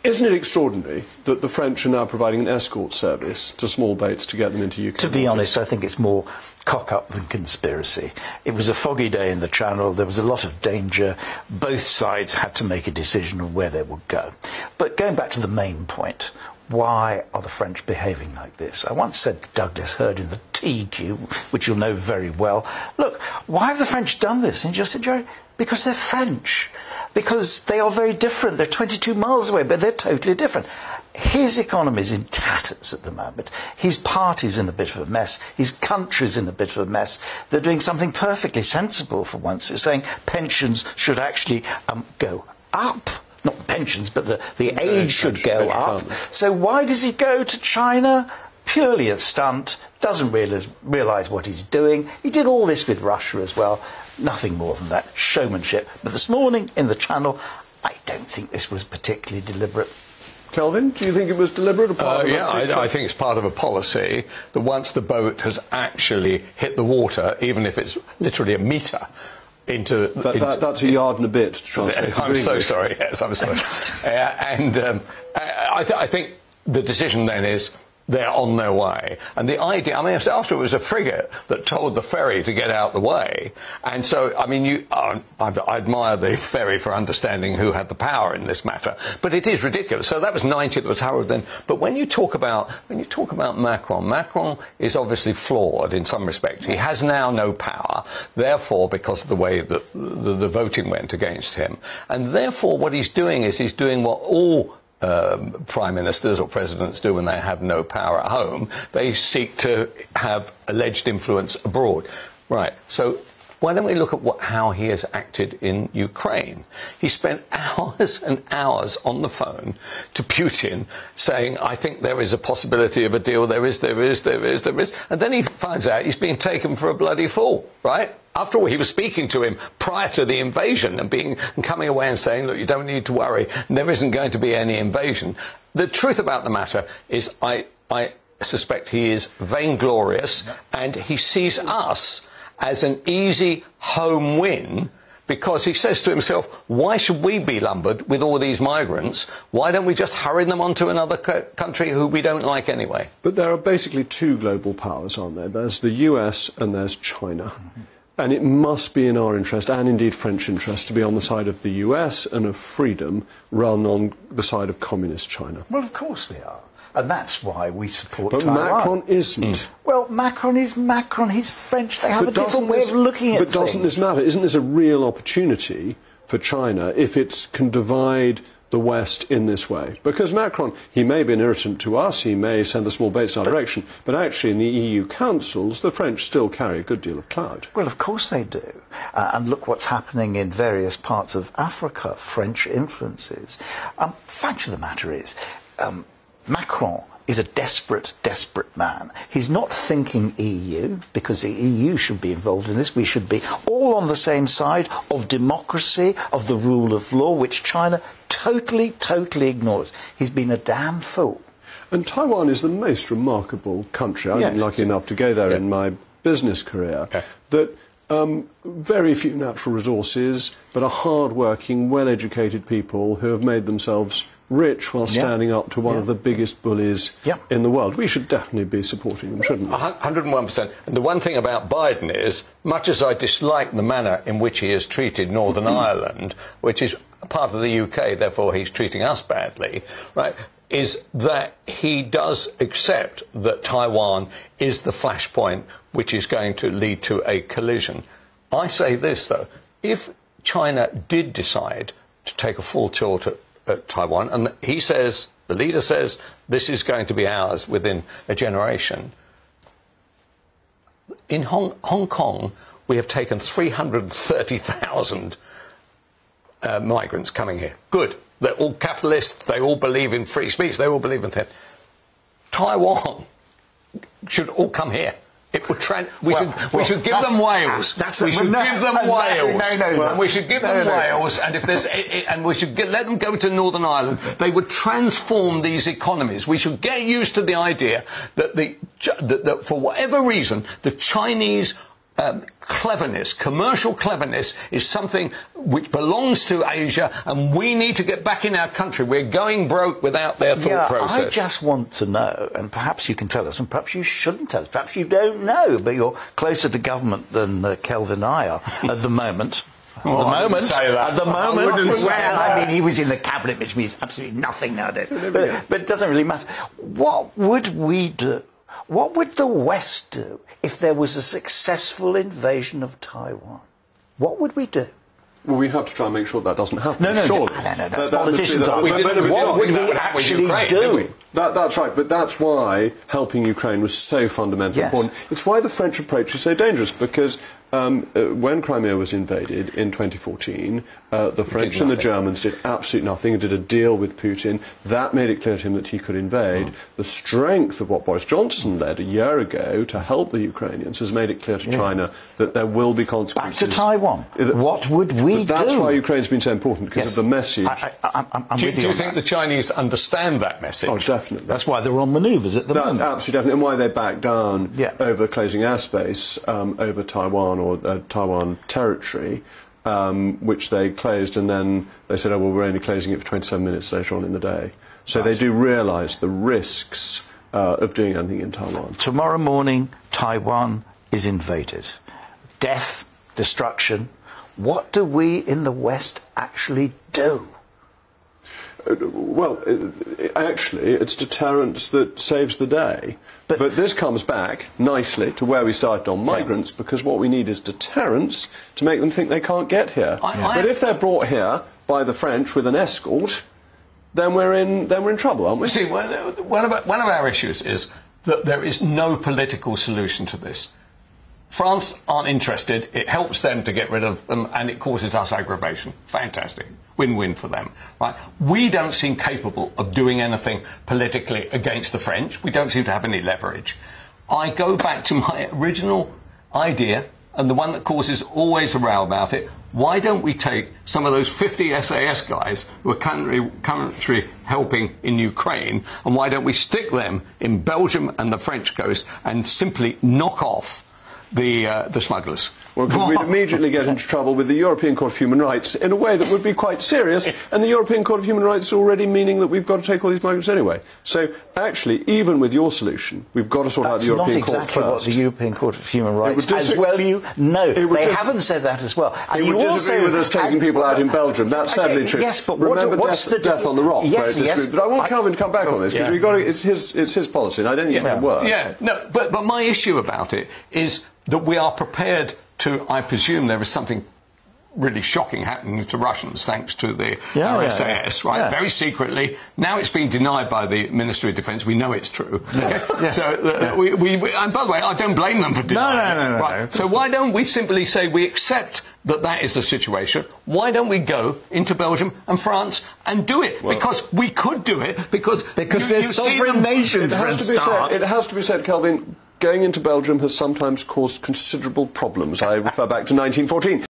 Isn't it extraordinary that the French are now providing an escort service to small boats to get them into UK? To be honest, I think it's more cock-up than conspiracy. It was a foggy day in the Channel. There was a lot of danger. Both sides had to make a decision on where they would go. But going back to the main point, why are the French behaving like this? I once said to Douglas Hurd in the TQ, which you'll know very well, look, why have the French done this? And he just said, Jerry, because they're French. Because they are very different. They're 22 miles away, but they're totally different. His economy is in tatters at the moment. His party's in a bit of a mess. His country's in a bit of a mess. They're doing something perfectly sensible for once. They're saying pensions should actually go up. Not pensions, but the age should go up. So why does he go to China? Purely a stunt. Doesn't realise what he's doing. He did all this with Russia as well. Nothing more than that. Showmanship. But this morning in the Channel, I don't think this was particularly deliberate. Kelvin, do you think it was deliberate? Yeah, I think it's part of a policy that once the boat has actually hit the water, even if it's literally a metre, that's a yard and a bit. I'm so sorry. Yes, I'm sorry. I think the decision then is they're on their way. And the idea, I mean, after it was a frigate that told the ferry to get out the way. And so, I mean, I admire the ferry for understanding who had the power in this matter. But it is ridiculous. So that was 90, that was Harold then. But when you talk about Macron, Macron is obviously flawed in some respects. He has now no power, therefore, because of the way that the voting went against him. And therefore, what he's doing is he's doing what all prime ministers or presidents do when they have no power at home. They seek to have alleged influence abroad. Right. So why don't we look at how he has acted in Ukraine? He spent hours and hours on the phone to Putin saying, I think there is a possibility of a deal. There is. And then he finds out he's being taken for a bloody fool, right? After all, he was speaking to him prior to the invasion and coming away and saying, look, you don't need to worry. There isn't going to be any invasion. The truth about the matter is I suspect he is vainglorious and he sees us as an easy home win because he says to himself, why should we be lumbered with all these migrants? Why don't we just hurry them on to another country who we don't like anyway? But there are basically two global powers, aren't there? There's the US and there's China. Mm-hmm. And it must be in our interest, and indeed French interest, to be on the side of the US and of freedom rather than on the side of communist China. Well, of course we are. And that's why we support Taiwan. But Macron isn't. Well, Macron is Macron. He's French. They have a different way of looking at things. But doesn't this matter? Isn't this a real opportunity for China if it can divide the West in this way? Because Macron, he may be an irritant to us, he may send the small boats in our direction, but actually in the EU councils, the French still carry a good deal of clout. Well, of course they do. And look what's happening in various parts of Africa, French influences. Fact of the matter is, Macron is a desperate, desperate man. He's not thinking EU, because the EU should be involved in this. We should be all on the same side of democracy, of the rule of law, which China totally, totally ignores. He's been a damn fool. And Taiwan is the most remarkable country. I've been lucky enough to go there in my business career. That very few natural resources, but a hard-working, well-educated people who have made themselves rich while standing up to one of the biggest bullies in the world. We should definitely be supporting them, shouldn't we? 101%. And the one thing about Biden is, much as I dislike the manner in which he has treated Northern Ireland, which is part of the UK, therefore he's treating us badly, right, is that he does accept that Taiwan is the flashpoint which is going to lead to a collision. I say this, though, if China did decide to take a full tilt at Taiwan, and he says, the leader says, this is going to be ours within a generation. In Hong Kong, we have taken 330,000 migrants coming here. Good. They're all capitalists. They all believe in free speech. They all believe in things. Taiwan should all come here. It would we should give them Wales. We should give them Wales. And we should give them Wales. And if there's and we should let them go to Northern Ireland. They would transform these economies. We should get used to the idea that that for whatever reason the Chinese cleverness, commercial cleverness, is something which belongs to Asia, and we need to get back in our country. We're going broke without their thought process. I just want to know, and perhaps you can tell us, and perhaps you shouldn't tell us, perhaps you don't know, but you're closer to government than Kelvin and I are at the moment. Well, at the moment, I mean, he was in the cabinet, which means absolutely nothing nowadays. But it doesn't really matter. What would we do? What would the West do if there was a successful invasion of Taiwan? What would we do? Well, we have to try and make sure that doesn't happen. No, surely. That's politicians' answer. What would we actually do? That's right, but that's why helping Ukraine was so fundamentally important. It's why the French approach is so dangerous, because when Crimea was invaded in 2014, the French and the Germans did absolutely nothing and did a deal with Putin. That made it clear to him that he could invade. The strength of what Boris Johnson led a year ago to help the Ukrainians has made it clear to China that there will be consequences. Back to Taiwan. What would we do? That's why Ukraine's been so important, because of the message. Do you think the Chinese understand that message? Oh, definitely. That's why they're on manoeuvres at the moment. Absolutely, definitely, and why they backed down over closing airspace over Taiwan or Taiwan territory, which they closed, and then they said, oh, well, we're only closing it for 27 minutes later on in the day. So they do realise the risks of doing anything in Taiwan. Tomorrow morning, Taiwan is invaded. Death, destruction. What do we in the West actually do? Well, actually, it's deterrence that saves the day. But this comes back nicely to where we started on migrants, because what we need is deterrence to make them think they can't get here. But if they're brought here by the French with an escort, then we're in trouble, aren't we? See, one of our issues is that there is no political solution to this. France aren't interested. It helps them to get rid of them, and it causes us aggravation. Fantastic. Win-win for them. Right? We don't seem capable of doing anything politically against the French. We don't seem to have any leverage. I go back to my original idea, and the one that causes always a row about it. Why don't we take some of those 50 SAS guys who are currently helping in Ukraine, and why don't we stick them in Belgium and the French coast and simply knock off the smugglers? Well, because we'd immediately get into trouble with the European Court of Human Rights in a way that would be quite serious, and the European Court of Human Rights is already meaning that we've got to take all these migrants anyway. So, actually, even with your solution, we've got to sort out the European Court first. That's not exactly what the European Court of Human Rights, as well they haven't said that as well. And you would disagree with us taking people out in Belgium. That's certainly true. Yes, but remember what's the death on the rock? Yes. But I want Kelvin to come back on this, because it's his policy, and I don't think it can work. Yeah, no, but my issue about it is that we are prepared to, I presume there is something really shocking happening to Russians thanks to the SAS, right? Very secretly. Now it's been denied by the Ministry of Defence. We know it's true. Okay? So, and by the way, I don't blame them for denying it. Right? So why don't we simply say we accept that is the situation? Why don't we go into Belgium and France and do it? Well, because we could do it, because there's sovereign nations for a start. It has to be said, Kelvin, going into Belgium has sometimes caused considerable problems. I refer back to 1914.